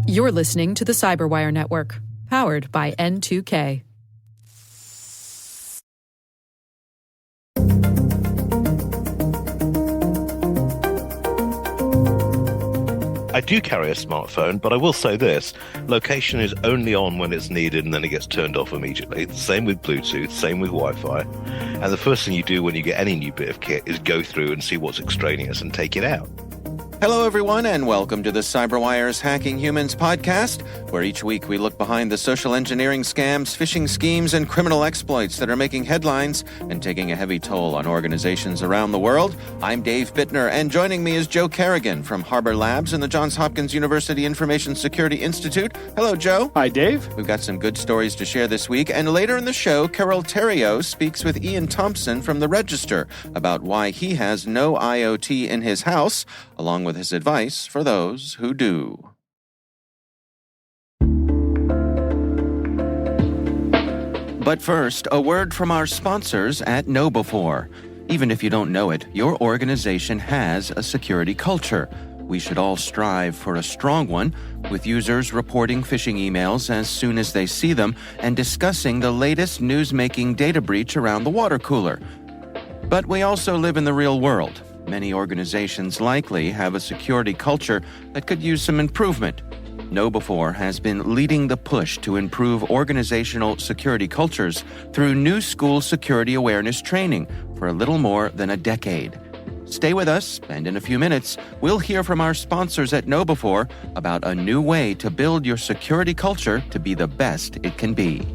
You're listening to the CyberWire Network, powered by N2K. I do carry a smartphone, but I will say this. Location is only on when it's needed and then it gets turned off immediately. Same with Bluetooth, same with Wi-Fi. And the first thing you do when you get any new bit of kit is go through and see what's extraneous and take it out. Hello, everyone, and welcome to the CyberWire's Hacking Humans podcast, where each week we look behind the social engineering scams, phishing schemes, and criminal exploits that are making headlines and taking a heavy toll on organizations around the world. I'm Dave Bittner, and joining me is Joe Kerrigan from Harbor Labs and the Johns Hopkins University Information Security Institute. Hello, Joe. Hi, Dave. We've got some good stories to share this week, and later in the show, Carole Theriault speaks with Ian Thompson from the Register about why he has no IoT in his house, along with his advice for those who do. But first, a word from our sponsors at KnowBe4. Even if you don't know it, your organization has a security culture. We should all strive for a strong one, with users reporting phishing emails as soon as they see them and discussing the latest news-making data breach around the water cooler. But we also live in the real world. Many organizations likely have a security culture that could use some improvement. KnowBe4 has been leading the push to improve organizational security cultures through new school security awareness training for a little more than a decade. Stay with us, and in a few minutes, we'll hear from our sponsors at KnowBe4 about a new way to build your security culture to be the best it can be.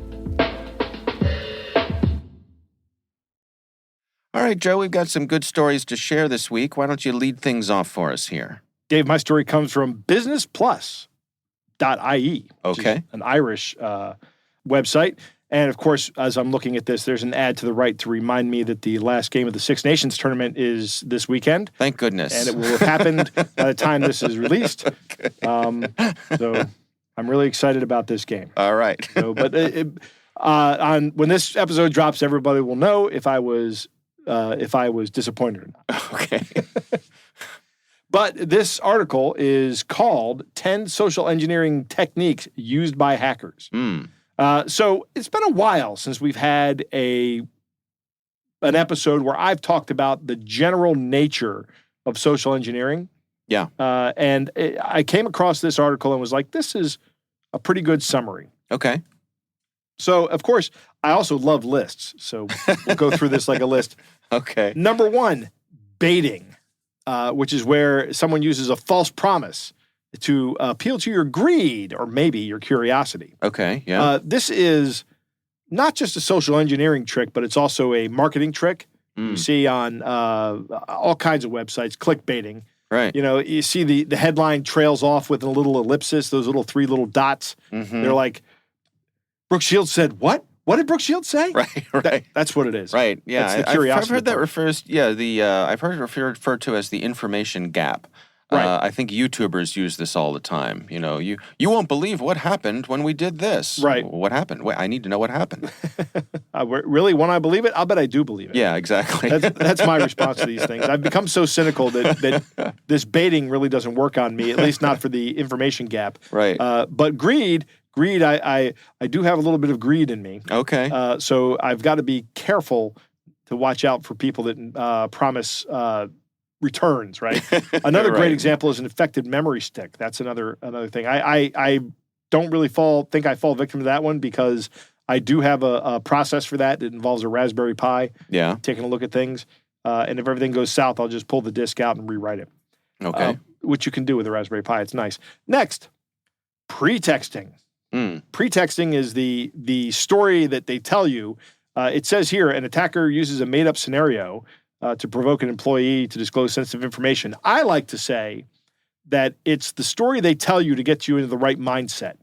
All right, Joe, we've got some good stories to share this week. Why don't you lead things off for us here? Dave, my story comes from businessplus.ie, Okay. an Irish website. And, of course, as I'm looking at this, there's an ad to the right to remind me that the last game of the Six Nations tournament is this weekend. Thank goodness. And it will have happened by the time this is released. Okay. So I'm really excited about this game. All right. But when this episode drops, everybody will know if I was disappointed or not. Okay. But this article is called 10 Social Engineering Techniques Used by Hackers. So it's been a while since we've had an episode where I've talked about the general nature of social engineering. Yeah. And I came across this article and was like, this is a pretty good summary. Okay. So, of course, I also love lists. So we'll go through this like a list. Okay. Number one, baiting, which is where someone uses a false promise to appeal to your greed or maybe your curiosity. Okay, yeah. This is not just a social engineering trick, but it's also a marketing trick. You see on all kinds of websites, clickbaiting. Right. You know, you see the headline trails off with a little ellipsis, those little three little dots. Mm-hmm. They're like, Brooke Shields said, what? What did Brooke Shields say? Right. That's what it is. Right, yeah. That's the curiosity I've heard that part. I've heard it referred to as the information gap. Right. I think YouTubers use this all the time. You know, you won't believe what happened when we did this. Right. What happened? Wait, I need to know what happened. Really, when I believe it, I'll bet I do believe it. Yeah, exactly. That's my response to these things. I've become so cynical that this baiting really doesn't work on me, at least not for the information gap. Right. But greed, I do have a little bit of greed in me. Okay. So I've got to be careful to watch out for people that promise returns, right? Another Right. great example is an infected memory stick. That's another thing. I don't really think I fall victim to that one because I do have a process for that. It involves a Raspberry Pi. Yeah. Taking a look at things. And if everything goes south, I'll just pull the disk out and rewrite it. Okay. Which you can do with a Raspberry Pi. It's nice. Next, pretexting. Pretexting is the story that they tell you. It says here, an attacker uses a made-up scenario to provoke an employee to disclose sensitive information. I like to say that it's the story they tell you to get you into the right mindset.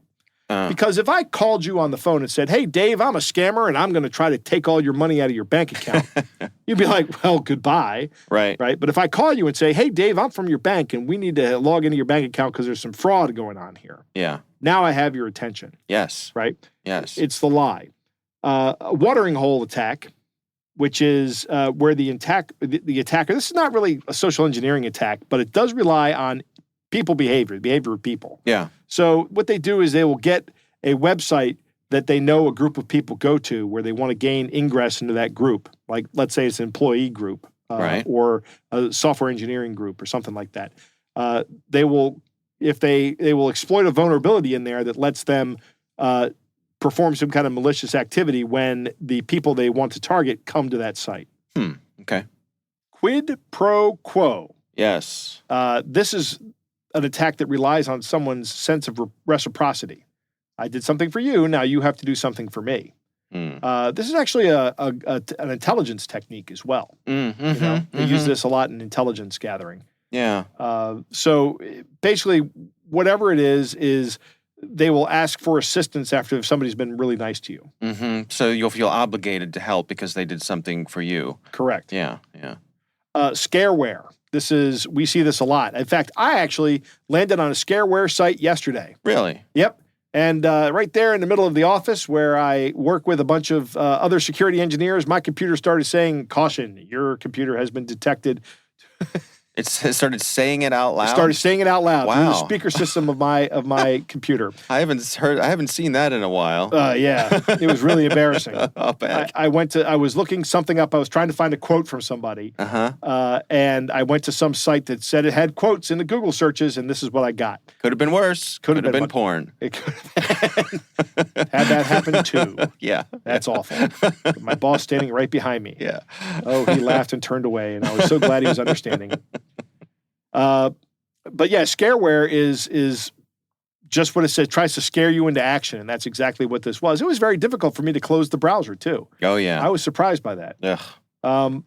Because if I called you on the phone and said, hey, Dave, I'm a scammer and I'm going to try to take all your money out of your bank account, you'd be like, well, goodbye. Right. But if I call you and say, hey, Dave, I'm from your bank and we need to log into your bank account because there's some fraud going on here. Yeah. Now I have your attention. Yes. Right? Yes. It's the lie. A watering hole attack, which is where the attacker, this is not really a social engineering attack, but it does rely on people behavior, the behavior of people. Yeah. So what they do is they will get a website that they know a group of people go to where they want to gain ingress into that group. Like, let's say it's an employee group Right. or a software engineering group or something like that. They will exploit a vulnerability in there that lets them perform some kind of malicious activity when the people they want to target come to that site. Okay. Quid pro quo. Yes. This is an attack that relies on someone's sense of reciprocity. I did something for you, now you have to do something for me. This is actually an intelligence technique as well. They use this a lot in intelligence gathering. Yeah. So basically, whatever it is they will ask for assistance after if somebody's been really nice to you. So you'll feel obligated to help because they did something for you. Correct. Yeah. Yeah. Scareware. We see this a lot. In fact, I actually landed on a scareware site yesterday. Really? Yep. And right there in the middle of the office where I work with a bunch of other security engineers, my computer started saying, "Caution, your computer has been detected." It started saying it out loud? It started saying it out loud through the Wow. speaker system of my computer. I haven't seen that in a while. Yeah, it was really embarrassing. I'll bet. I was looking something up. I was trying to find a quote from somebody. And I went to some site that said it had quotes in the Google searches, and this is what I got. Could have been worse. Could have been porn. It could have been. Had that happen too. Yeah. That's awful. My boss standing right behind me. Yeah. Oh, he laughed and turned away, and I was so glad he was understanding. But yeah, scareware is just what it says. Tries to scare you into action, and that's exactly what this was. It was very difficult for me to close the browser too. Oh yeah. I was surprised by that. Ugh.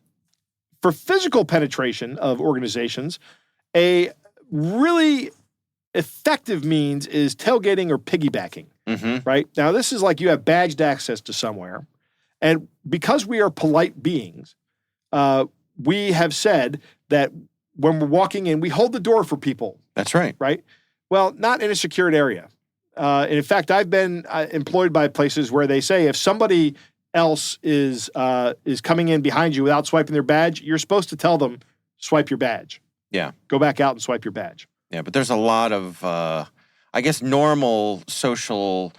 For physical penetration of organizations, a really effective means is tailgating or piggybacking. Right? Now, this is like you have badged access to somewhere, and because we are polite beings, we have said that when we're walking in, we hold the door for people. That's right. Right? Well, not in a secured area. And in fact, I've been employed by places where they say if somebody else is coming in behind you without swiping their badge, you're supposed to tell them, swipe your badge. Yeah. Go back out and swipe your badge. Yeah, but there's a lot of, I guess, normal social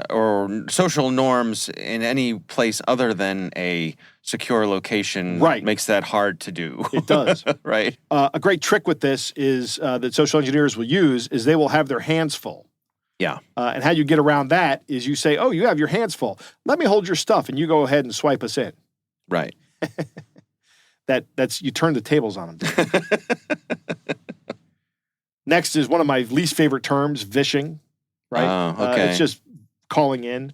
or social norms in any place other than a secure location makes that hard to do. It does. Right. A great trick with this is that social engineers will use is they will have their hands full. Yeah. And how you get around that is you say, oh, you have your hands full. Let me hold your stuff and you go ahead and swipe us in. Right. That's you turn the tables on them. Next is one of my least favorite terms, phishing. Right? Oh, okay. It's just calling in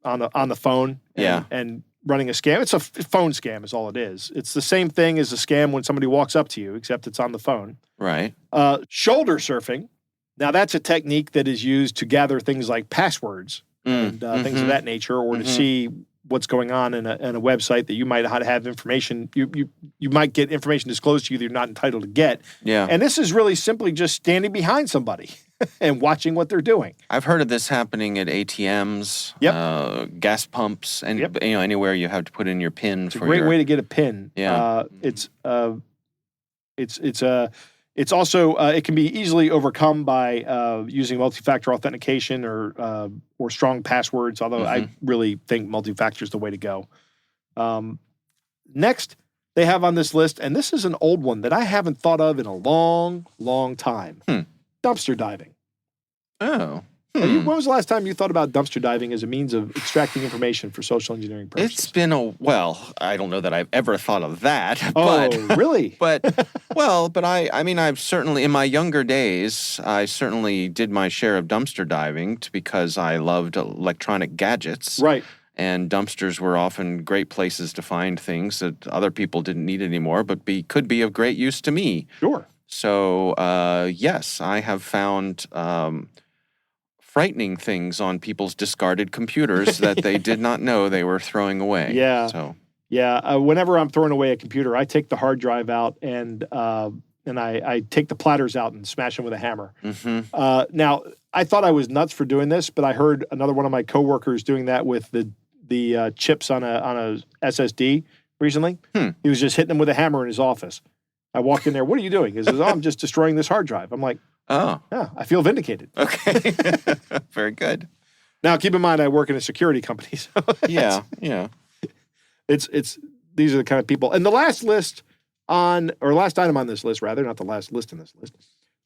on the phone and running a scam. It's a phone scam is all it is. It's the same thing as a scam when somebody walks up to you, except it's on the phone. Right. Shoulder surfing. Now, that's a technique that is used to gather things like passwords and things of that nature, or to see what's going on in a website that you might not have information. You might get information disclosed to you that you're not entitled to get. Yeah. And this is really simply just standing behind somebody and watching what they're doing. I've heard of this happening at ATMs, gas pumps, and anywhere you have to put in your PIN. It's a great way to get a PIN. Yeah. It's also it can be easily overcome by using multi-factor authentication or strong passwords. Although I really think multi-factor is the way to go. Next, they have on this list, and this is an old one that I haven't thought of in a long, long time. Dumpster diving. Oh. When was the last time you thought about dumpster diving as a means of extracting information for social engineering purposes? It's been I don't know that I've ever thought of that. Oh, really? But I've certainly, in my younger days, I certainly did my share of dumpster diving because I loved electronic gadgets. Right. And dumpsters were often great places to find things that other people didn't need anymore, but could be of great use to me. Sure. So, yes, I have found frightening things on people's discarded computers that they did not know they were throwing away. Yeah. So. Yeah. Whenever I'm throwing away a computer, I take the hard drive out and I take the platters out and smash them with a hammer. Now, I thought I was nuts for doing this, but I heard another one of my coworkers doing that with the chips on a SSD recently. He was just hitting them with a hammer in his office. I walked in there. What are you doing? He says, "Oh, I'm just destroying this hard drive." I'm like, Oh. Yeah, I feel vindicated. Okay. Very good. Now, keep in mind, I work in a security company. So Yeah. it's these are the kind of people. And the last item on this list, rather, not the last list in this list.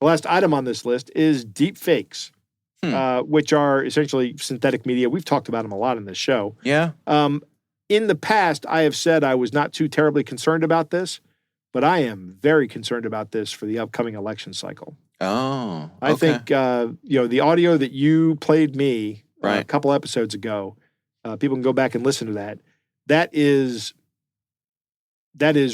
The last item on this list is deep fakes, which are essentially synthetic media. We've talked about them a lot in this show. Yeah. In the past, I have said I was not too terribly concerned about this, but I am very concerned about this for the upcoming election cycle. Oh, I think, the audio that you played me a couple episodes ago, people can go back and listen to that. That is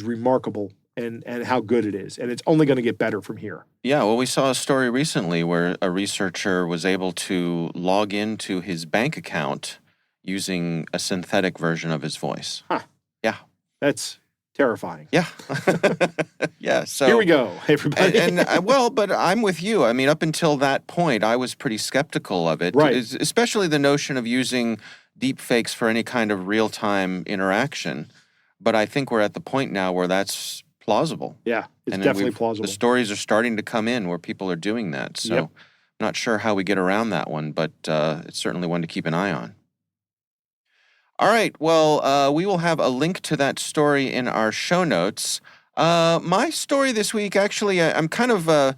remarkable and how good it is. And it's only going to get better from here. Yeah, well, we saw a story recently where a researcher was able to log into his bank account using a synthetic version of his voice. Huh. Yeah. That's terrifying. Yeah. Yeah. So here we go, everybody. But I'm with you. I mean, up until that point, I was pretty skeptical of it. Right. Especially the notion of using deep fakes for any kind of real-time interaction. But I think we're at the point now where that's plausible. Yeah, it's definitely plausible. The stories are starting to come in where people are doing that. So I'm not sure how we get around that one, but it's certainly one to keep an eye on. All right. Well, we will have a link to that story in our show notes. My story this week, actually, I'm kind of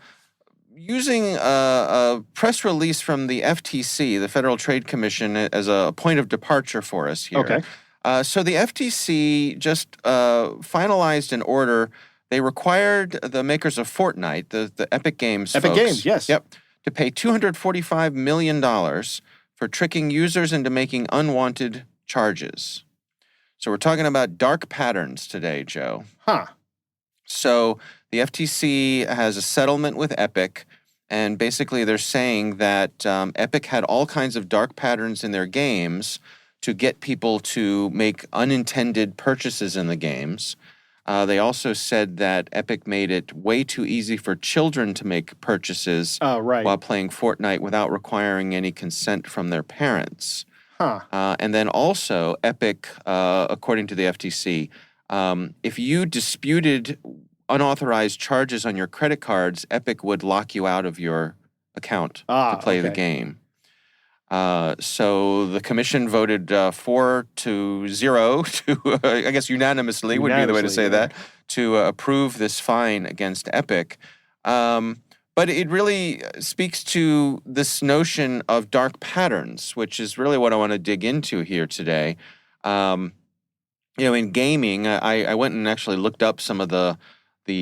using a press release from the FTC, the Federal Trade Commission, as a point of departure for us here. Okay. So the FTC just finalized an order. They required the makers of Fortnite, the Epic Games folks. Epic Games, yes. Yep. To pay $245 million for tricking users into making unwanted charges. So we're talking about dark patterns today, Joe. Huh. So the FTC has a settlement with Epic, and basically they're saying that Epic had all kinds of dark patterns in their games to get people to make unintended purchases in the games. They also said that Epic made it way too easy for children to make purchases while playing Fortnite without requiring any consent from their parents. Huh. And then also Epic, according to the FTC, if you disputed unauthorized charges on your credit cards, Epic would lock you out of your account to play the game. So the commission voted 4-0 to, I guess unanimously would be the way to say that, to approve this fine against Epic. But it really speaks to this notion of dark patterns, which is really what I want to dig into here today. In gaming, I went and actually looked up some of the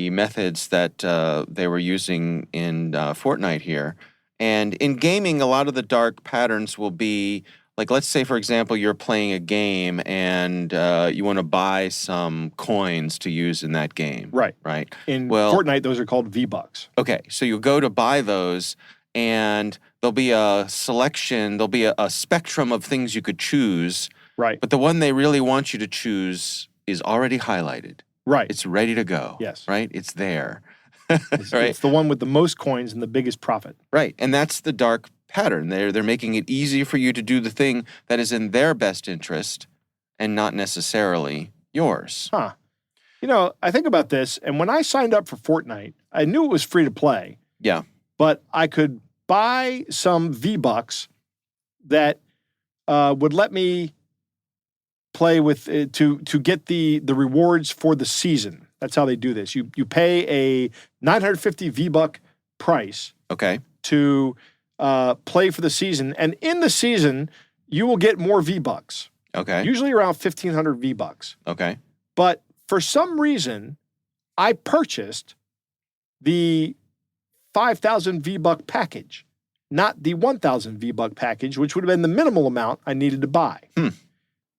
methods that they were using in Fortnite here. And in gaming, a lot of the dark patterns will be, like, let's say, for example, you're playing a game and you want to buy some coins to use in that game. Right. Right. In Fortnite, those are called V-Bucks. Okay. So you go to buy those, and there'll be a selection, there'll be a spectrum of things you could choose. Right. But the one they really want you to choose is already highlighted. Right. It's ready to go. Yes. Right? It's there. Right. It's the one with the most coins and the biggest profit. Right. And that's the dark pattern. They're making it easy for you to do the thing that is in their best interest and not necessarily yours. Huh. I think about this, and when I signed up for Fortnite, I knew it was free to play. Yeah. But I could buy some V-Bucks that would let me play with to get the rewards for the season. That's how they do this. You pay a 950 V-Buck price to play for the season. And in the season, you will get more V-Bucks. Okay. Usually around 1,500 V-Bucks. Okay. But for some reason, I purchased the 5,000 V-Buck package, not the 1,000 V-Buck package, which would have been the minimal amount I needed to buy.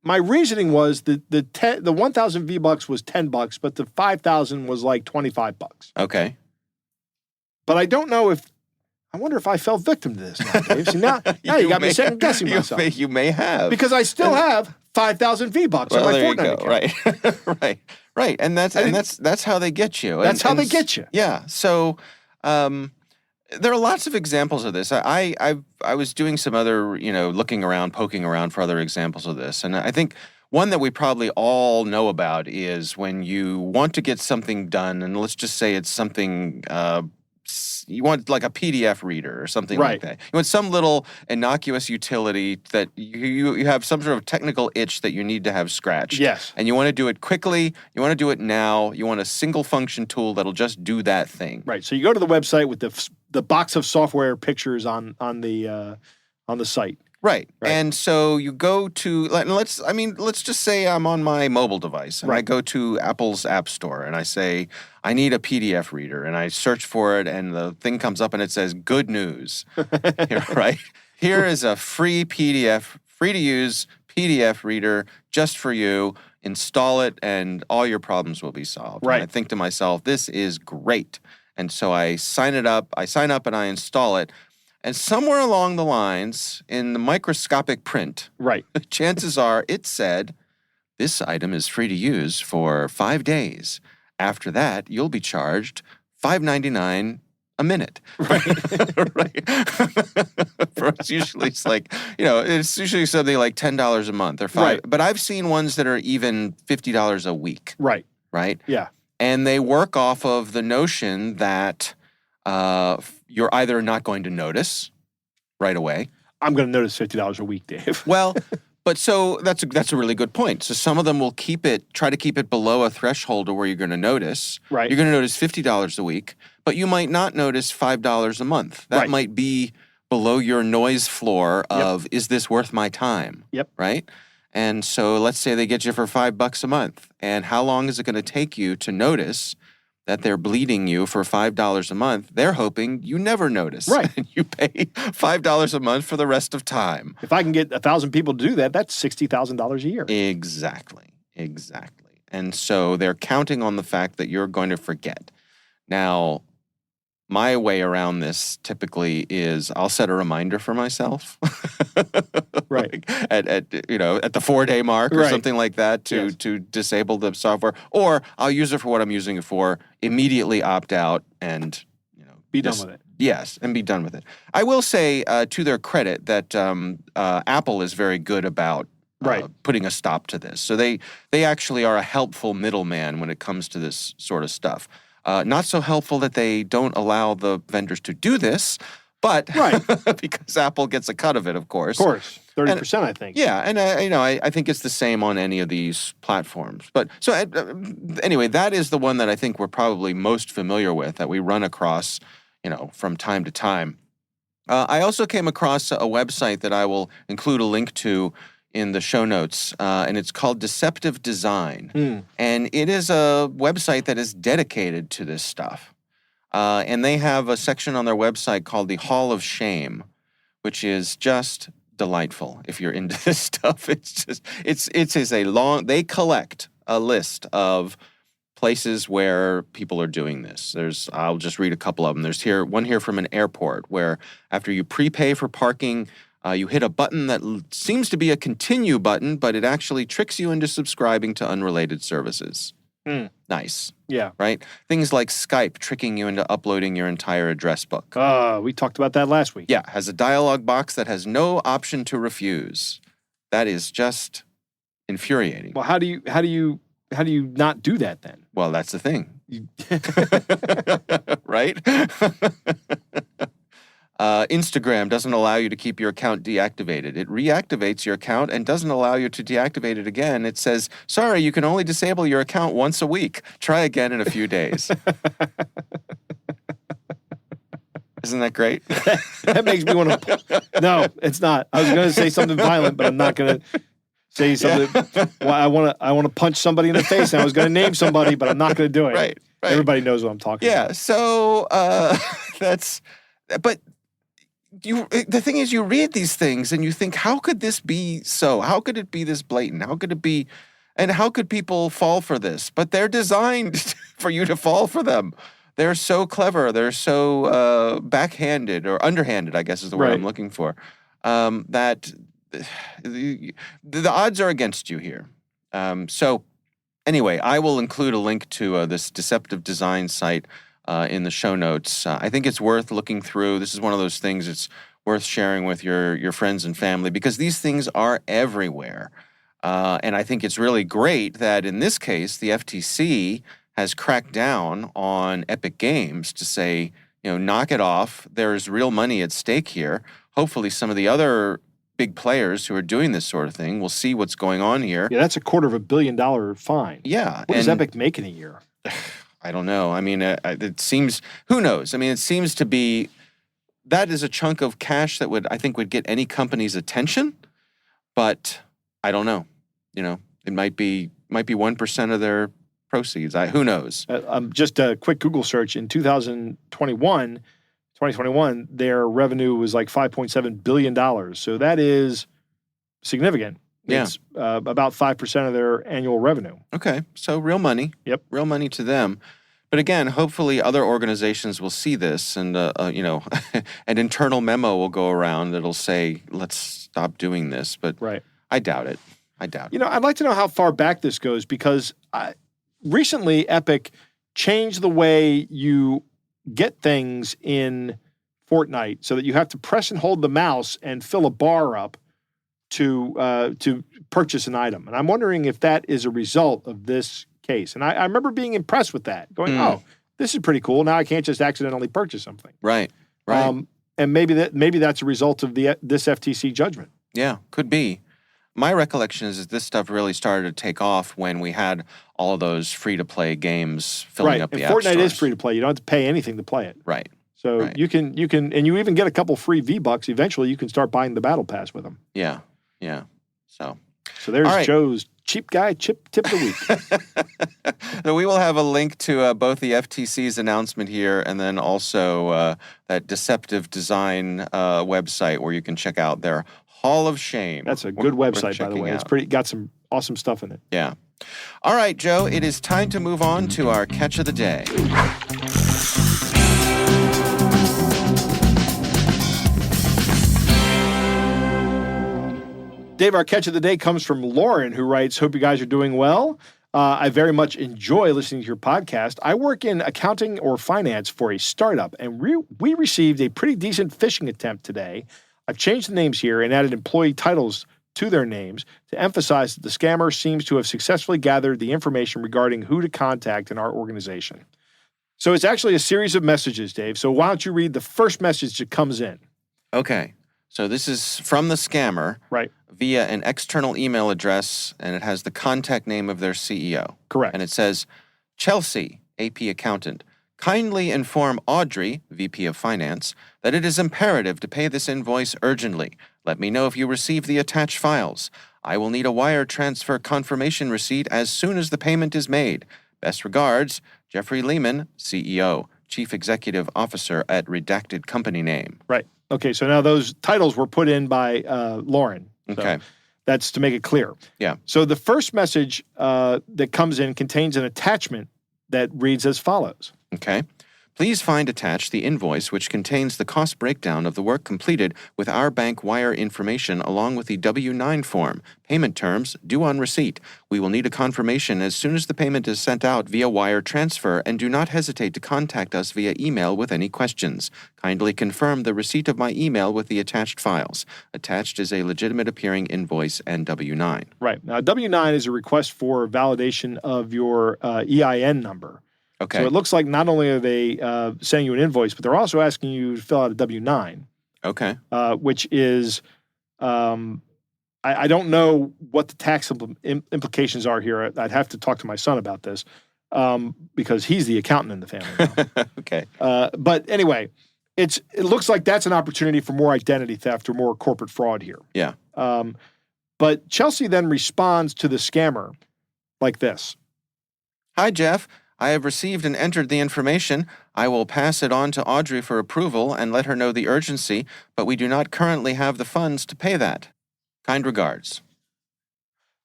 My reasoning was that the 1,000 V-Bucks was $10, but the 5,000 was like $25. Okay. But I don't know I wonder if I fell victim to this now, Dave. See, now you got me second guessing myself. You may have. Because I still have 5,000 V-Bucks on my Fortnite account. Right. Right. And that's how they get you. That's how they get you. Yeah. So there are lots of examples of this. I was doing some other, looking around, poking around for other examples of this. And I think one that we probably all know about is when you want to get something done, and let's just say it's something you want like a PDF reader or something like that. You want some little innocuous utility that you have some sort of technical itch that you need to have scratched. Yes. And you want to do it quickly. You want to do it now. You want a single function tool that'll just do that thing. Right. So you go to the website with the box of software pictures on the site. Right. And so you go to, let's just say I'm on my mobile device and I go to Apple's App Store and I say, I need a PDF reader, and I search for it and the thing comes up and it says, good news, right? Here is a free to use PDF reader just for you. Install it and all your problems will be solved. Right. And I think to myself, this is great. And so I sign up and I install it. And somewhere along the lines, in the microscopic print, chances are it said, this item is free to use for 5 days. After that, you'll be charged $5.99 a minute. Right. For us, usually it's like, it's usually something like $10 a month or $5. Right. But I've seen ones that are even $50 a week. Right. Right? Yeah. And they work off of the notion that you're either not going to notice right away. I'm going to notice $50 a week, Dave. Well, but so that's a really good point. So some of them will try to keep it below a threshold where you're going to notice. Right. You're going to notice $50 a week, but you might not notice $5 a month. That might be below your noise floor of, is this worth my time? Yep. Right? And so let's say they get you for $5 a month. And how long is it going to take you to notice that they're bleeding you for $5 a month? They're hoping you never notice. Right. And you pay $5 a month for the rest of time. If I can get 1,000 people to do that, that's $60,000 a year. Exactly. And so they're counting on the fact that you're going to forget. Now, my way around this typically is I'll set a reminder for myself. Right. at the 4-day mark or something like that to disable the software. Or I'll use it for what I'm using it for, immediately opt out and be done with it. Yes, and be done with it. I will say to their credit that Apple is very good about putting a stop to this. So they actually are a helpful middleman when it comes to this sort of stuff. Not so helpful that they don't allow the vendors to do this, but because Apple gets a cut of it, of course. Of course, 30%, I think. Yeah, and I think it's the same on any of these platforms. But so anyway, that is the one that I think we're probably most familiar with, that we run across, from time to time. I also came across a website that I will include a link to in the show notes, and it's called Deceptive Design. And it is a website that is dedicated to this stuff. And they have a section on their website called the Hall of Shame, which is just delightful if you're into this stuff. They collect a list of places where people are doing this. I'll just read a couple of them. There's one here from an airport where after you prepay for parking, you hit a button that seems to be a continue button, but it actually tricks you into subscribing to unrelated services. Nice. Yeah. Right? Things like Skype tricking you into uploading your entire address book. We talked about that last week. Yeah. Has a dialog box that has no option to refuse. That is just infuriating. Well, how do you not do that then? Well, that's the thing. Right? Instagram doesn't allow you to keep your account deactivated. It reactivates your account and doesn't allow you to deactivate it again. It says, sorry, you can only disable your account once a week. Try again in a few days. Isn't that great? That makes me want to... No, it's not. I was going to say something violent, but I'm not going to say something... Yeah. Well, I want to punch somebody in the face, and I was going to name somebody, but I'm not going to do it. Right. Everybody knows what I'm talking about. Yeah, so that's... But... the thing is, you read these things and you think, how could this be so? How could it be this blatant? How could it be, and how could people fall for this? But they're designed for you to fall for them. They're so clever. They're so backhanded or underhanded, I guess is the word I'm looking for, that the odds are against you here. So anyway, I will include a link to this Deceptive Design site in the show notes. I think it's worth looking through. This is one of those things it's worth sharing with your friends and family because these things are everywhere. And I think it's really great that in this case, the FTC has cracked down on Epic Games to say, knock it off. There's real money at stake here. Hopefully some of the other big players who are doing this sort of thing will see what's going on here. Yeah, that's $250 million fine. Yeah. What does Epic make in a year? I don't know. I mean, it seems, who knows? I mean, it seems to be, that is a chunk of cash that I think would get any company's attention, but I don't know. It might be 1% of their proceeds. Who knows? Just a quick Google search. In 2021, their revenue was like $5.7 billion. So that is significant. Yeah. It's about 5% of their annual revenue. Okay. So real money. Yep. Real money to them. But again, hopefully other organizations will see this and, an internal memo will go around that'll say, let's stop doing this. But right. I doubt it. I'd like to know how far back this goes because recently Epic changed the way you get things in Fortnite so that you have to press and hold the mouse and fill a bar up to purchase an item. And I'm wondering if that is a result of this case. And I remember being impressed with that, going, oh, this is pretty cool. Now I can't just accidentally purchase something. Right. And maybe that's a result of this FTC judgment. Yeah, could be. My recollection is that this stuff really started to take off when we had all of those free-to-play games filling up the app stores. Fortnite is free-to-play. You don't have to pay anything to play it. Right. So you can, and you even get a couple free V-Bucks. Eventually, you can start buying the Battle Pass with them. Yeah. So there's Joe's cheap guy tip of the week. So we will have a link to both the FTC's announcement here and then also that Deceptive Design website where you can check out their Hall of Shame. That's a good website, by the way. It's got some awesome stuff in it. Yeah. All right, Joe, it is time to move on to our catch of the day. Dave, our catch of the day comes from Lauren, who writes, hope you guys are doing well. I very much enjoy listening to your podcast. I work in accounting or finance for a startup, and we received a pretty decent phishing attempt today. I've changed the names here and added employee titles to their names to emphasize that the scammer seems to have successfully gathered the information regarding who to contact in our organization. So it's actually a series of messages, Dave. So why don't you read the first message that comes in? Okay. So this is from the scammer. Right. Via an external email address, and it has the contact name of their CEO. Correct. And it says, Chelsea, AP accountant, kindly inform Audrey, VP of Finance, that it is imperative to pay this invoice urgently. Let me know if you receive the attached files. I will need a wire transfer confirmation receipt as soon as the payment is made. Best regards, Jeffrey Lehman, CEO, Chief Executive Officer at redacted company name. Right. Okay, so now those titles were put in by Lauren. Okay. So that's to make it clear. Yeah. So the first message that comes in contains an attachment that reads as follows. Okay. Please find attached the invoice which contains the cost breakdown of the work completed with our bank wire information along with the W-9 form. Payment terms due on receipt. We will need a confirmation as soon as the payment is sent out via wire transfer, and do not hesitate to contact us via email with any questions. Kindly confirm the receipt of my email with the attached files. Attached is a legitimate appearing invoice and W-9. Right. Now, W-9 is a request for validation of your EIN number. Okay. So it looks like not only are they sending you an invoice, but they're also asking you to fill out a W-9. Okay. Which is, I don't know what the tax implications are here. I'd have to talk to my son about this because he's the accountant in the family now. Okay. But anyway, it looks like that's an opportunity for more identity theft or more corporate fraud here. Yeah. But Chelsea then responds to the scammer like this. Hi, Jeff. I have received and entered the information. I will pass it on to Audrey for approval and let her know the urgency, but we do not currently have the funds to pay that. Kind regards.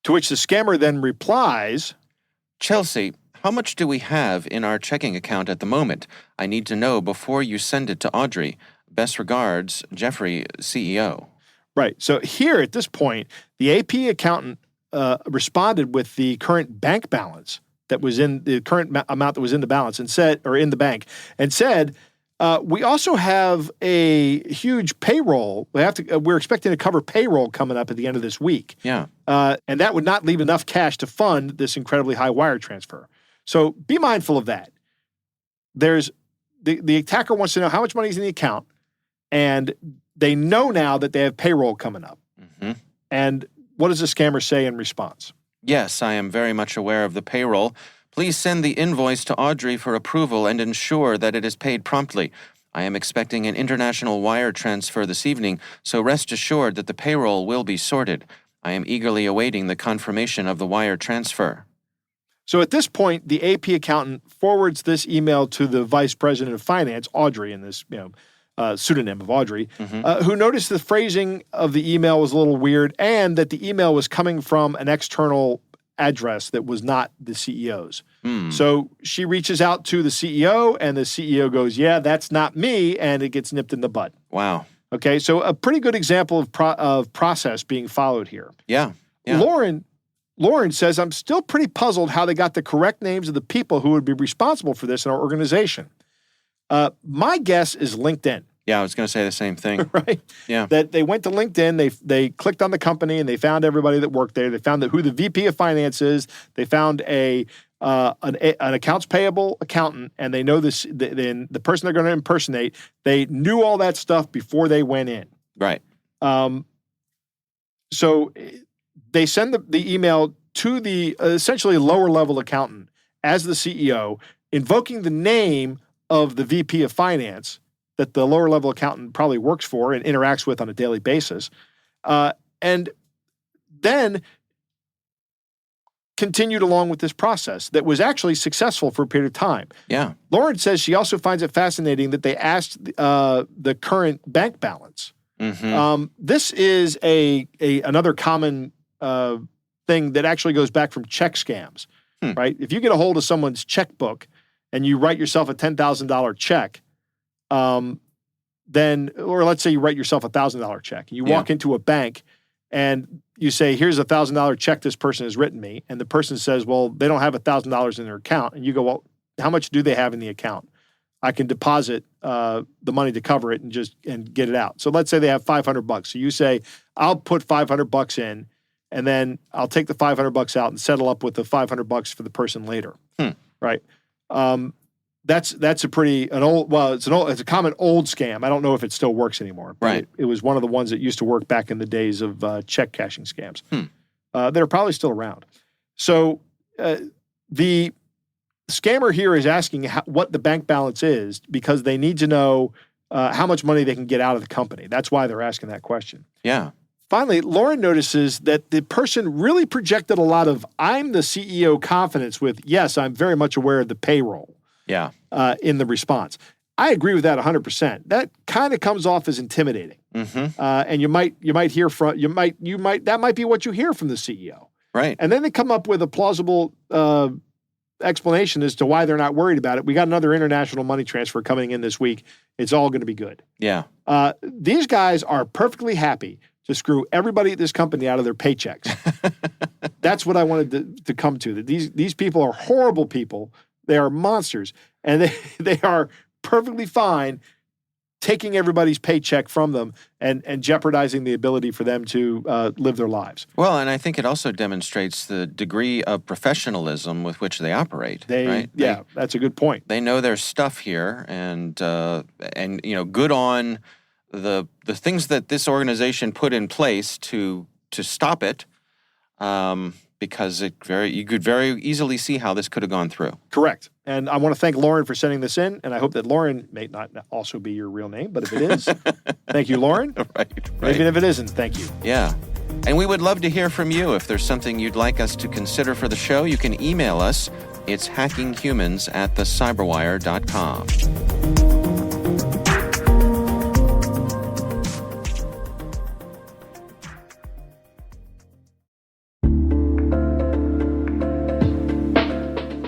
To which the scammer then replies, Chelsea, how much do we have in our checking account at the moment? I need to know before you send it to Audrey. Best regards, Jeffrey, CEO. Right. So here at this point, the AP accountant responded with the current bank balance that was in the current amount that was in the balance and said, or in the bank, and said, we also have a huge payroll. We're expecting to cover payroll coming up at the end of this week. Yeah. And that would not leave enough cash to fund this incredibly high wire transfer. So be mindful of that. There's the attacker wants to know how much money is in the account, and they know now that they have payroll coming up. Mm-hmm. And what does the scammer say in response? Yes, I am very much aware of the payroll. Please send the invoice to Audrey for approval and ensure that it is paid promptly. I am expecting an international wire transfer this evening, so rest assured that the payroll will be sorted. I am eagerly awaiting the confirmation of the wire transfer. So at this point, the AP accountant forwards this email to the vice president of finance, Audrey, in this pseudonym of Audrey, who noticed the phrasing of the email was a little weird and that the email was coming from an external address that was not the CEO's. So she reaches out to the CEO, and the CEO goes, yeah, that's not me, and it gets nipped in the bud. Wow. Okay, so a pretty good example of process being followed here. Yeah. Lauren says, I'm still pretty puzzled how they got the correct names of the people who would be responsible for this in our organization. My guess is LinkedIn. Yeah, I was going to say the same thing. Right? Yeah. That they went to LinkedIn, they clicked on the company, and they found everybody that worked there. They found who the VP of finance is. They found an accounts payable accountant, and they know this. The person they're going to impersonate, they knew all that stuff before they went in. Right. So they send the email to the essentially lower level accountant as the CEO, invoking the name of the VP of finance that the lower level accountant probably works for and interacts with on a daily basis. And then continued along with this process that was actually successful for a period of time. Yeah. Lauren says she also finds it fascinating that they asked the current bank balance. Mm-hmm. This is another common thing that actually goes back from check scams, right? If you get a hold of someone's checkbook and you write yourself a $10,000 check, then, or let's say you write yourself a $1,000 check, and you walk into a bank and you say, here's a $1,000 check this person has written me. And the person says, well, they don't have $1,000 in their account. And you go, well, how much do they have in the account? I can deposit the money to cover it and get it out. So let's say they have $500. So you say, I'll put $500 in, and then I'll take the $500 out and settle up with the $500 for the person later. Right? That's a it's a common old scam. I don't know if it still works anymore. Right. It was one of the ones that used to work back in the days of check cashing scams. They're probably still around. So the scammer here is asking what the bank balance is because they need to know how much money they can get out of the company. That's why they're asking that question. Yeah. Finally, Lauren notices that the person really projected a lot of I'm the CEO confidence with, yes, I'm very much aware of the payroll. Yeah. In the response. I agree with that 100%. That kind of comes off as intimidating. And you might hear that might be what you hear from the CEO. Right. And then they come up with a plausible explanation as to why they're not worried about it. We got another international money transfer coming in this week. It's all going to be good. Yeah. These guys are perfectly happy to screw everybody at this company out of their paychecks. That's what I wanted to come to. That these people are horrible people. They are monsters, and they are perfectly fine taking everybody's paycheck from them and jeopardizing the ability for them to live their lives. Well, and I think it also demonstrates the degree of professionalism with which they operate. Right? That's a good point. They know their stuff here, and good on the things that this organization put in place to stop it. Because you could very easily see how this could have gone through. Correct. And I want to thank Lauren for sending this in, and I hope that Lauren may not also be your real name, but if it is, thank you, Lauren. Right. Even if it isn't, thank you. Yeah. And we would love to hear from you. If there's something you'd like us to consider for the show, you can email us. It's hackinghumans@thecyberwire.com.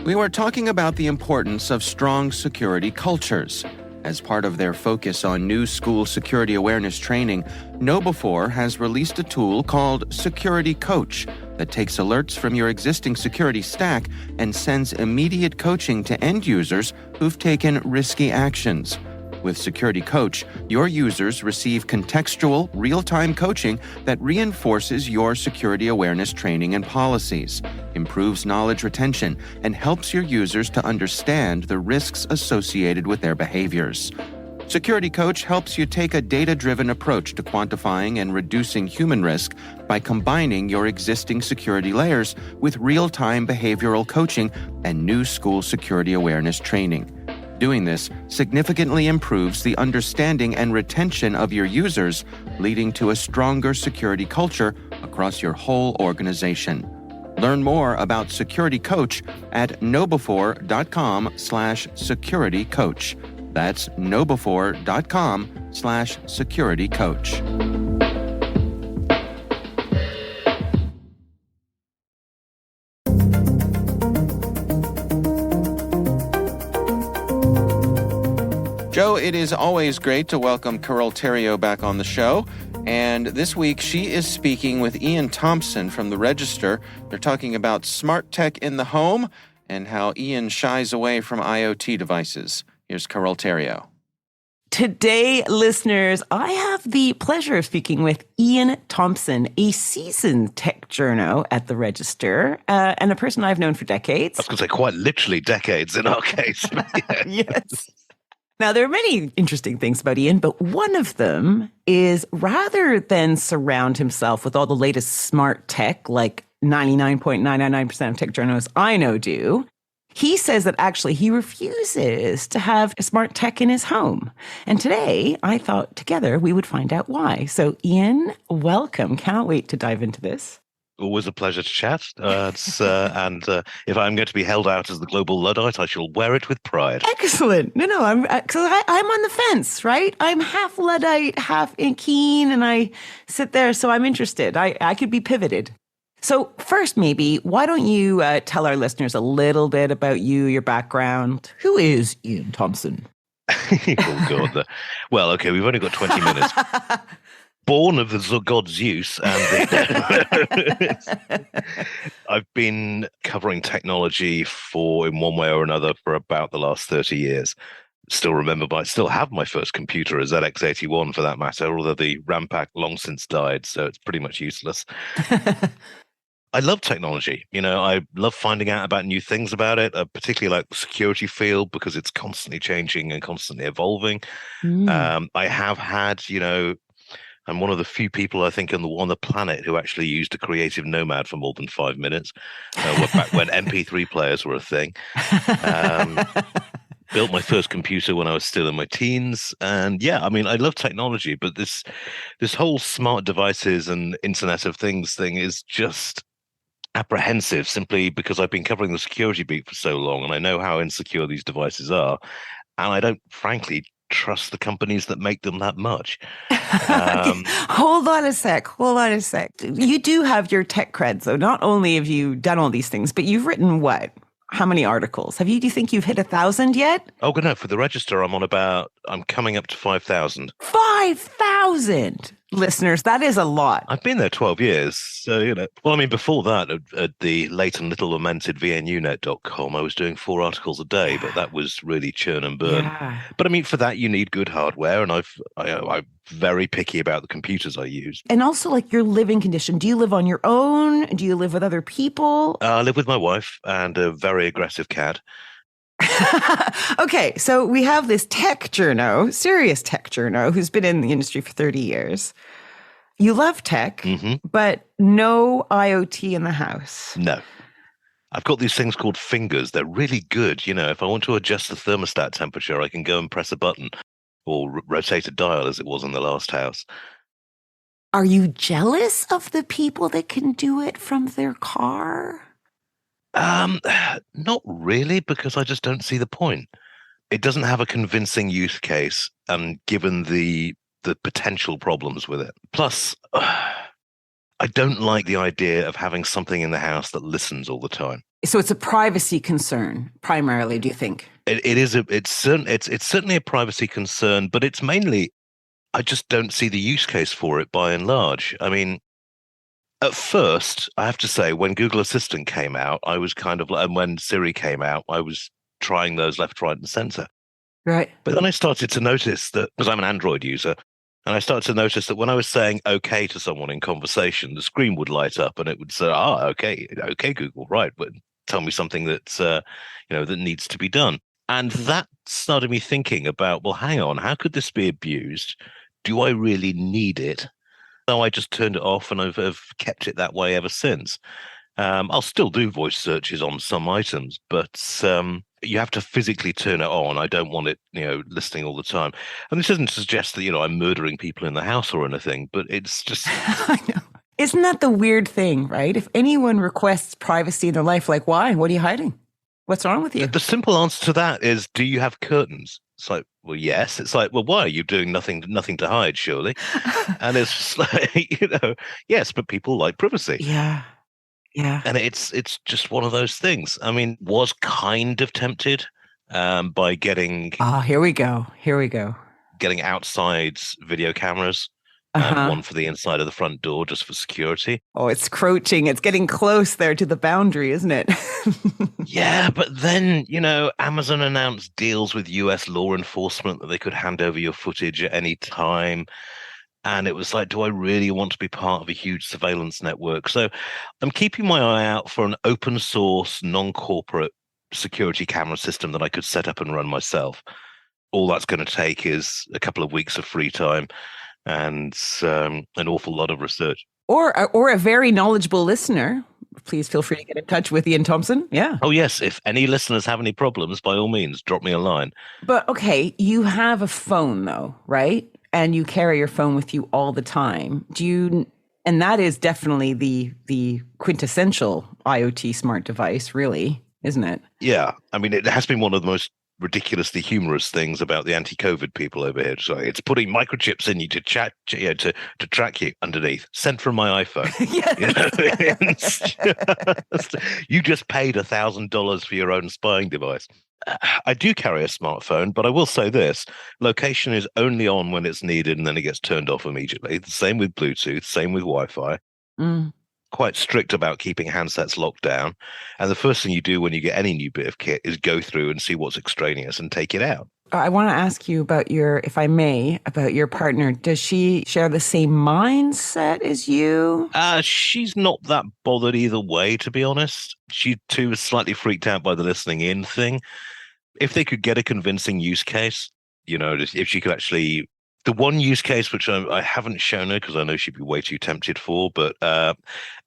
We were talking about the importance of strong security cultures. As part of their focus on new school security awareness training, KnowBe4 has released a tool called Security Coach that takes alerts from your existing security stack and sends immediate coaching to end users who've taken risky actions. With Security Coach, your users receive contextual, real-time coaching that reinforces your security awareness training and policies, improves knowledge retention, and helps your users to understand the risks associated with their behaviors. Security Coach helps you take a data-driven approach to quantifying and reducing human risk by combining your existing security layers with real-time behavioral coaching and new school security awareness training. Doing this significantly improves the understanding and retention of your users, leading to a stronger security culture across your whole organization. Learn more about Security Coach at knowbefore.com/securitycoach. That's knowbefore.com/securitycoach. Joe, it is always great to welcome Carole Theriault back on the show. And this week, she is speaking with Iain Thomson from the Register. They're talking about smart tech in the home and how Ian shies away from IoT devices. Here's Carole Theriault. Today, listeners, I have the pleasure of speaking with Iain Thompson, a seasoned tech journo at the Register, and a person I've known for decades. I was going to say quite literally decades in our case. Yes. Now, there are many interesting things about Iain, but one of them is rather than surround himself with all the latest smart tech, like 99.999% of tech journalists I know do, he says that actually he refuses to have smart tech in his home. And today, I thought together we would find out why. So, Iain, welcome. Cannot wait to dive into this. Always a pleasure to chat. And if I'm going to be held out as the global Luddite, I shall wear it with pride. Excellent. No, I'm on the fence, right? I'm half Luddite, half keen, and I sit there, so I'm interested. I could be pivoted. So first, maybe, why don't you tell our listeners a little bit about you, your background? Who is Iain Thompson? Oh, God. Well, okay, we've only got 20 minutes. Born of the god Zeus, and I've been covering technology in one way or another for about the last 30 years. Still have my first computer, a ZX81 for that matter, although the RAM pack long since died, so it's pretty much useless. I love technology. I love finding out about new things about it, particularly like the security field, because it's constantly changing and constantly evolving. I have had, I'm one of the few people, I think, on the planet who actually used a Creative Nomad for more than 5 minutes, back when MP3 players were a thing. Built my first computer when I was still in my teens. And yeah, I mean, I love technology, but this whole smart devices and Internet of Things thing is just apprehensive, simply because I've been covering the security beat for so long, and I know how insecure these devices are. And I don't, frankly, trust the companies that make them that much. Hold on a sec. You do have your tech cred, so not only have you done all these things, but you've written what? How many articles? Do you think you've hit 1,000 yet? Oh, no, for the Register, I'm coming up to 5,000. 5,000! Listeners, that is a lot. I've been there 12 years, so, Well, I mean, before that, at the late and little lamented vnunet.com, I was doing 4 articles a day, but that was really churn and burn. Yeah. But I mean, for that, you need good hardware, and I'm very picky about the computers I use. And also, like, your living condition. Do you live on your own? Do you live with other people? I live with my wife and a very aggressive cat. Okay, so we have this tech journo, serious tech journo, who's been in the industry for 30 years. You love tech, but no IoT in the house. No. I've got these things called fingers. They're really good. If I want to adjust the thermostat temperature, I can go and press a button or rotate a dial, as it was in the last house. Are you jealous of the people that can do it from their car? Not really, because I just don't see the point. It doesn't have a convincing use case, given the potential problems with it. Plus, I don't like the idea of having something in the house that listens all the time. So it's a privacy concern, primarily, do you think? It's certainly a privacy concern, but it's mainly, I just don't see the use case for it by and large. I mean, at first, I have to say, when Google Assistant came out, I was kind of like, and when Siri came out, I was trying those left, right, and center. Right. But then I started to notice that, because I'm an Android user, and I started to notice that when I was saying okay to someone in conversation, the screen would light up and it would say, okay, Google, right, but tell me something that's, that needs to be done. And that started me thinking about, well, hang on, how could this be abused? Do I really need it? So I just turned it off, and I've kept it that way ever since. I'll still do voice searches on some items, but you have to physically turn it on. I don't want it, listening all the time. And this doesn't suggest that, I'm murdering people in the house or anything, but it's just... I know. Isn't that the weird thing, right? If anyone requests privacy in their life, like, why? What are you hiding? What's wrong with you? The simple answer to that is, do you have curtains? It's like, well, yes. It's like, well, why are you doing nothing to hide, surely? And it's just like, yes, but people like privacy. Yeah. Yeah. And it's just one of those things. I mean, was kind of tempted by getting... here we go. Getting outside video cameras. One for the inside of the front door, just for security. Oh, it's crouching. It's getting close there to the boundary, isn't it? Yeah, but then, Amazon announced deals with US law enforcement that they could hand over your footage at any time. And it was like, do I really want to be part of a huge surveillance network? So I'm keeping my eye out for an open source, non-corporate security camera system that I could set up and run myself. All that's going to take is a couple of weeks of free time and an awful lot of research. Or a very knowledgeable listener. Please feel free to get in touch with Ian Thompson. Yeah. Oh, yes. If any listeners have any problems, by all means, drop me a line. But, okay, you have a phone, though, right? And you carry your phone with you all the time. And that is definitely the quintessential IoT smart device, really, isn't it? Yeah. I mean, it has been one of the most ridiculously humorous things about the anti-COVID people over here. So it's putting microchips in you to to track you underneath. Sent from my iPhone. You just paid $1,000 for your own spying device. I do carry a smartphone, but I will say this: location is only on when it's needed, and then it gets turned off immediately. The same with Bluetooth, same with Wi-Fi. Quite strict about keeping handsets locked down. And the first thing you do when you get any new bit of kit is go through and see what's extraneous and take it out. I want to ask you about if I may, about your partner. Does she share the same mindset as you? She's not that bothered either way, to be honest. She too is slightly freaked out by the listening in thing. If they could get a convincing use case, if she could actually... The one use case, which I haven't shown her because I know she'd be way too tempted for, but a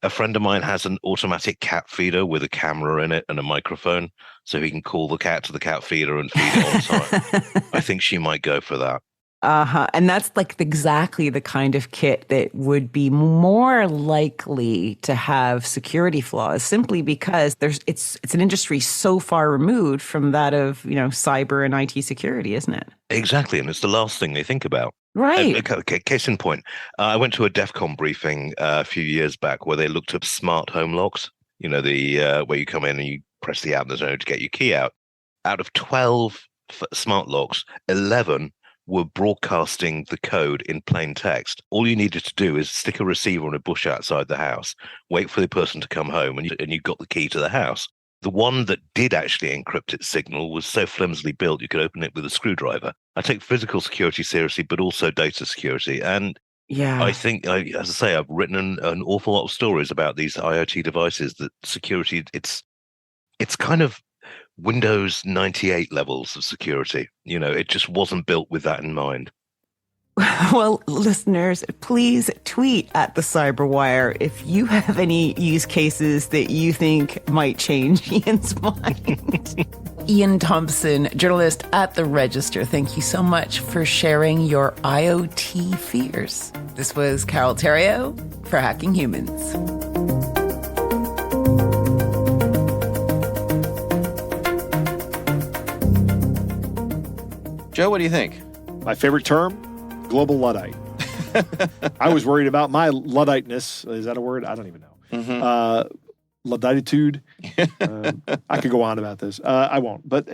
friend of mine has an automatic cat feeder with a camera in it and a microphone, so he can call the cat to the cat feeder and feed it on time. I think she might go for that. And that's like exactly the kind of kit that would be more likely to have security flaws, simply because it's an industry so far removed from that of, cyber and IT security, isn't it? Exactly. And it's the last thing they think about. Right. Okay, case in point. I went to a DEF CON briefing a few years back where they looked at smart home locks, the where you come in and you press the app, there's no to get your key out. Out of 12 smart locks, 11 were broadcasting the code in plain text. All you needed to do is stick a receiver on a bush outside the house, wait for the person to come home, and you got the key to the house. The one that did actually encrypt its signal was so flimsily built you could open it with a screwdriver. I take physical security seriously, but also data security. And yeah, I think, as I say, I've written an awful lot of stories about these IoT devices that security, it's kind of Windows 98 levels of security. It just wasn't built with that in mind. Well, listeners, please tweet at the CyberWire if you have any use cases that you think might change Ian's mind. Ian Thompson, journalist at The Register, thank you so much for sharing your IoT fears. This was Carole Theriault for Hacking Humans. Joe, what do you think? My favorite term? Global Luddite. I was worried about my Ludditeness. Is that a word? I don't even know. Ludditude. I could go on about this. I won't. But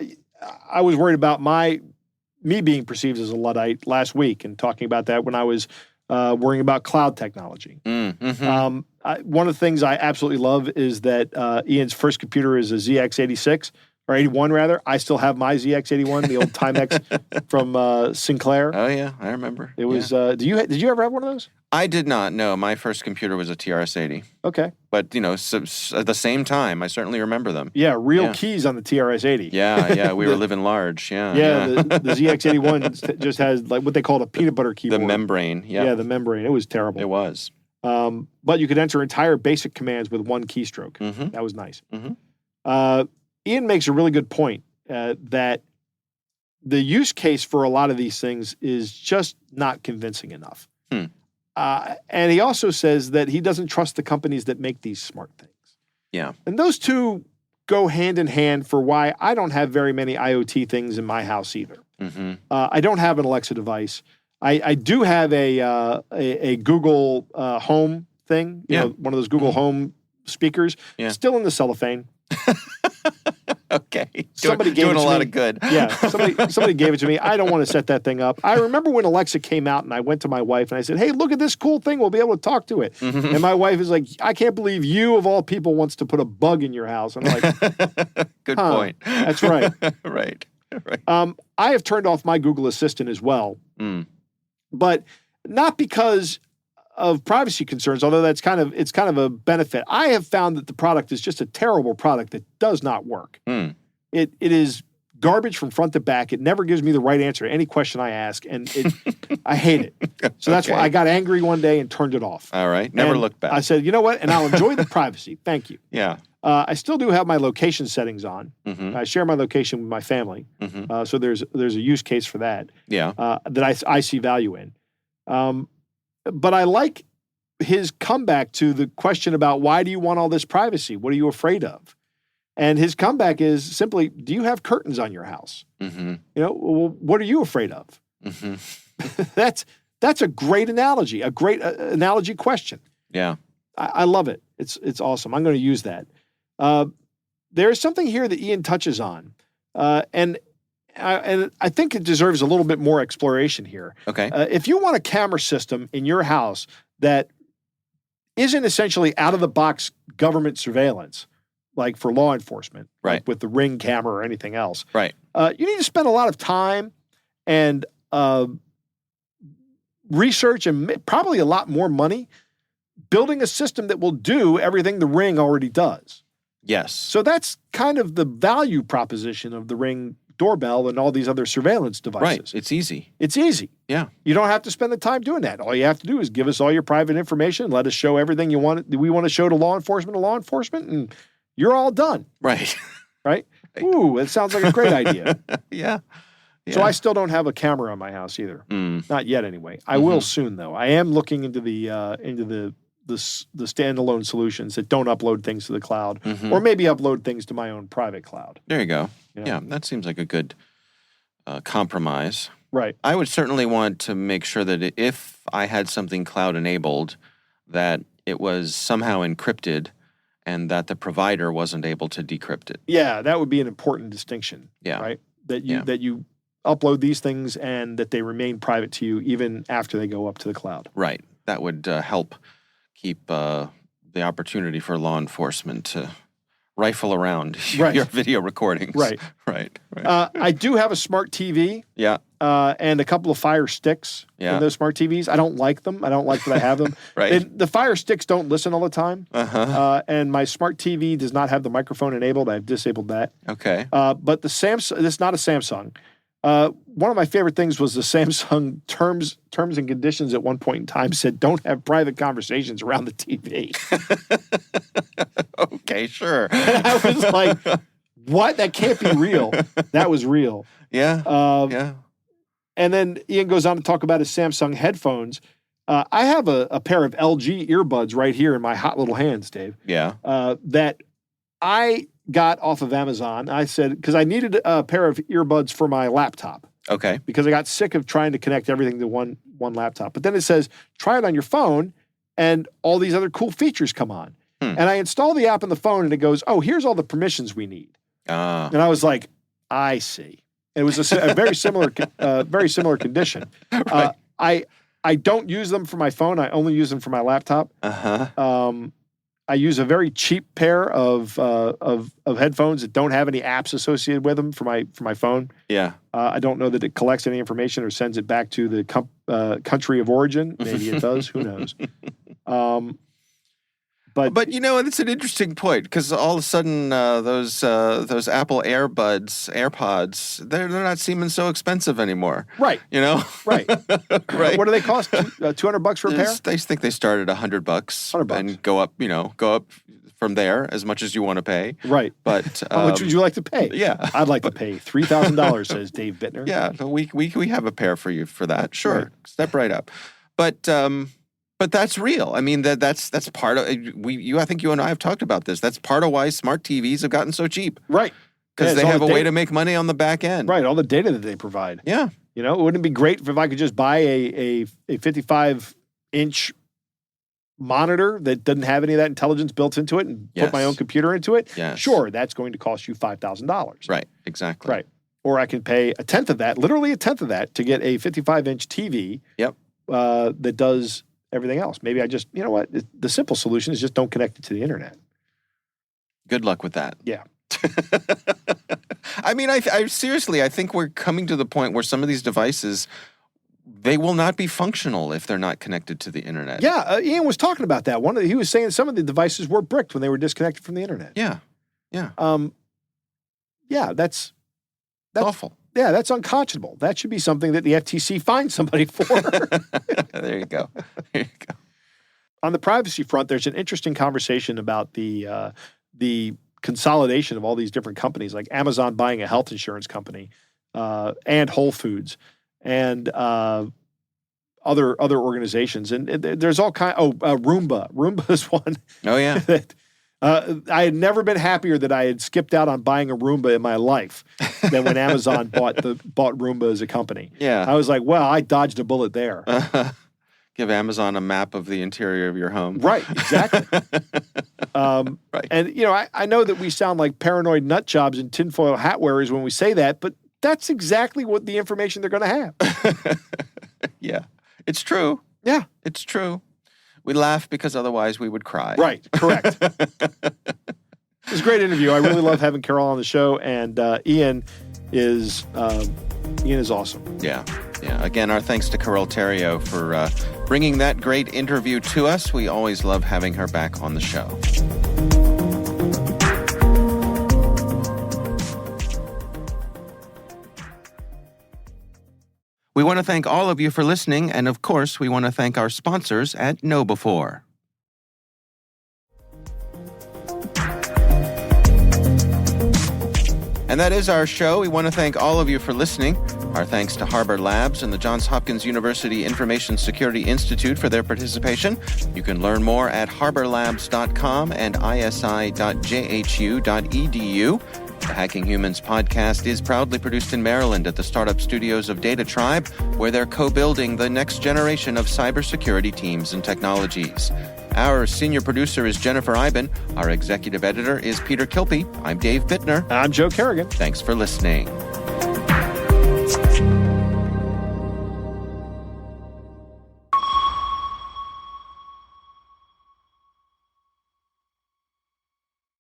I was worried about me being perceived as a Luddite last week and talking about that when I was worrying about cloud technology. One of the things I absolutely love is that Ian's first computer is a ZX86, or 81 rather. I still have my ZX81, the old Timex from Sinclair. Oh yeah, I remember. It was. Did you ever have one of those? I did not. No, my first computer was a TRS-80. Okay. But at the same time, I certainly remember them. Yeah, real keys on the TRS-80. Yeah, we were living large. Yeah. The ZX81 just has like what they called a peanut butter keyboard. The membrane. Yeah. Yeah, the membrane. It was terrible. It was. But you could enter entire basic commands with one keystroke. Mm-hmm. That was nice. Mm-hmm. Ian makes a really good point that the use case for a lot of these things is just not convincing enough. And he also says that he doesn't trust the companies that make these smart things. Yeah. And those two go hand in hand for why I don't have very many IoT things in my house either. Mm-hmm. I don't have an Alexa device. I do have a Google Home thing, you know, one of those Google Home speakers. Yeah. Still in the cellophane. Okay. Somebody gave doing it to a lot me. of good. Yeah. Somebody gave it to me. I don't want to set that thing up. I remember when Alexa came out and I went to my wife and I said, hey, look at this cool thing. We'll be able to talk to it. Mm-hmm. And my wife is like, I can't believe you of all people wants to put a bug in your house. I'm like, good point. That's right. Right. I have turned off my Google Assistant as well, but not because of privacy concerns, although it's kind of a benefit. I have found that the product is just a terrible product that does not work. It is garbage from front to back. It never gives me the right answer to any question I ask, and I hate it. So that's why I got angry one day and turned it off. All right. Never looked back. I said, you know what? And I'll enjoy the privacy. Thank you. Yeah. I still do have my location settings on. Mm-hmm. I share my location with my family. Mm-hmm. So there's a use case for that. Yeah. That I see value in. But I like his comeback to the question about why do you want all this privacy? What are you afraid of? And his comeback is simply, do you have curtains on your house? Mm-hmm. You know, well, what are you afraid of? Mm-hmm. That's a great analogy, a great analogy question. Yeah. I love it. It's awesome. I'm going to use that. There's something here that Ian touches on, and I think it deserves a little bit more exploration here. Okay. If you want a camera system in your house that isn't essentially out-of-the-box government surveillance, like for law enforcement, right, like with the Ring camera or anything else, right, you need to spend a lot of time and research and probably a lot more money building a system that will do everything the Ring already does. Yes. So that's kind of the value proposition of the Ring doorbell and all these other surveillance devices. Right. It's easy. It's easy. Yeah. You don't have to spend the time doing that. All you have to do is give us all your private information, let us show everything we want to show to law enforcement, and you're all done. Right. Right? Ooh, that sounds like a great idea. Yeah. So I still don't have a camera on my house either. Not yet anyway. I will soon though. I am looking into the standalone solutions that don't upload things to the cloud, or maybe upload things to my own private cloud. There you go. You know? Yeah, that seems like a good compromise. Right. I would certainly want to make sure that if I had something cloud enabled, that it was somehow encrypted and that the provider wasn't able to decrypt it. Yeah, that would be an important distinction. Yeah. Right. That you upload these things and that they remain private to you even after they go up to the cloud. Right. That would help keep the opportunity for law enforcement to rifle around your video recordings. Right. Right. I do have a smart TV. Yeah. And a couple of Fire Sticks in those smart TVs. I don't like them. I don't like that I have them. Right. The Fire Sticks don't listen all the time. Uh-huh. And my smart TV does not have the microphone enabled. I've disabled that. Okay. But the Samsung, it's not a Samsung. One of my favorite things was the Samsung terms and conditions at one point in time said, don't have private conversations around the TV. Okay, sure. And I was like, what? That can't be real. That was real. Yeah. Yeah. And then Ian goes on to talk about his Samsung headphones. I have a pair of LG earbuds right here in my hot little hands, Dave. Yeah. That I got off of Amazon. I said, because I needed a pair of earbuds for my laptop. Okay. Because I got sick of trying to connect everything to one laptop. But then it says, try it on your phone, and all these other cool features come on. And I install the app on the phone, and it goes, oh, here's all the permissions we need. And I was like, I see. It was a very similar condition. Right. I don't use them for my phone. I only use them for my laptop. Uh-huh. I use a very cheap pair of headphones that don't have any apps associated with them for my phone. Yeah. I don't know that it collects any information or sends it back to the country of origin. Maybe it does. Who knows? But it's an interesting point because all of a sudden those Apple AirPods, they're not seeming so expensive anymore. Right. Right. Right. What do they cost? $200 for a pair? I think they start at $100 $100 and go up from there as much as you want to pay. Right. But how much would you like to pay? Yeah. I'd like to pay $3,000, says Dave Bittner. Yeah, we have a pair for you for that. Sure. Right. Step right up. But that's real. I mean, that's part of I think you and I have talked about this. That's part of why smart TVs have gotten so cheap. Right. Because they have a way to make money on the back end. Right. All the data that they provide. Yeah. Wouldn't it be great if I could just buy a 55-inch monitor that doesn't have any of that intelligence built into it and put my own computer into it? Yes. Sure, that's going to cost you $5,000. Right. Exactly. Right. Or I can pay a tenth of that, literally a tenth of that, to get a 55-inch TV. Yep. That does everything else. Maybe I just, the simple solution is just don't connect it to the internet. Good luck with that. Yeah. I mean, I seriously, I think we're coming to the point where some of these devices, they will not be functional if they're not connected to the internet. Yeah, Ian was talking about that. He was saying some of the devices were bricked when they were disconnected from the internet. Yeah. Yeah. Yeah, that's awful. Yeah, that's unconscionable. That should be something that the FTC finds somebody for. There you go. On the privacy front, there's an interesting conversation about the consolidation of all these different companies, like Amazon buying a health insurance company, and Whole Foods, and other organizations. And there's all kind. Roomba. Roomba is one. Oh yeah. That, I had never been happier that I had skipped out on buying a Roomba in my life than when Amazon bought Roomba as a company. Yeah. I was like, well, I dodged a bullet there. Give Amazon a map of the interior of your home. Right, exactly. Right. And, I know that we sound like paranoid nut jobs and tinfoil hat wearers when we say that, but that's exactly what the information they're going to have. Yeah, it's true. Yeah. It's true. We laugh because otherwise we would cry. Right, correct. It was a great interview. I really love having Carole on the show, and Ian is awesome. Yeah. Again, our thanks to Carole Theriault for bringing that great interview to us. We always love having her back on the show. We want to thank all of you for listening, and of course, we want to thank our sponsors at KnowBe4. And that is our show. We want to thank all of you for listening. Our thanks to Harbor Labs and the Johns Hopkins University Information Security Institute for their participation. You can learn more at harborlabs.com and isi.jhu.edu. The Hacking Humans podcast is proudly produced in Maryland at the startup studios of Data Tribe, where they're co-building the next generation of cybersecurity teams and technologies. Our senior producer is Jennifer Iben. Our executive editor is Peter Kilpie. I'm Dave Bittner. I'm Joe Kerrigan. Thanks for listening.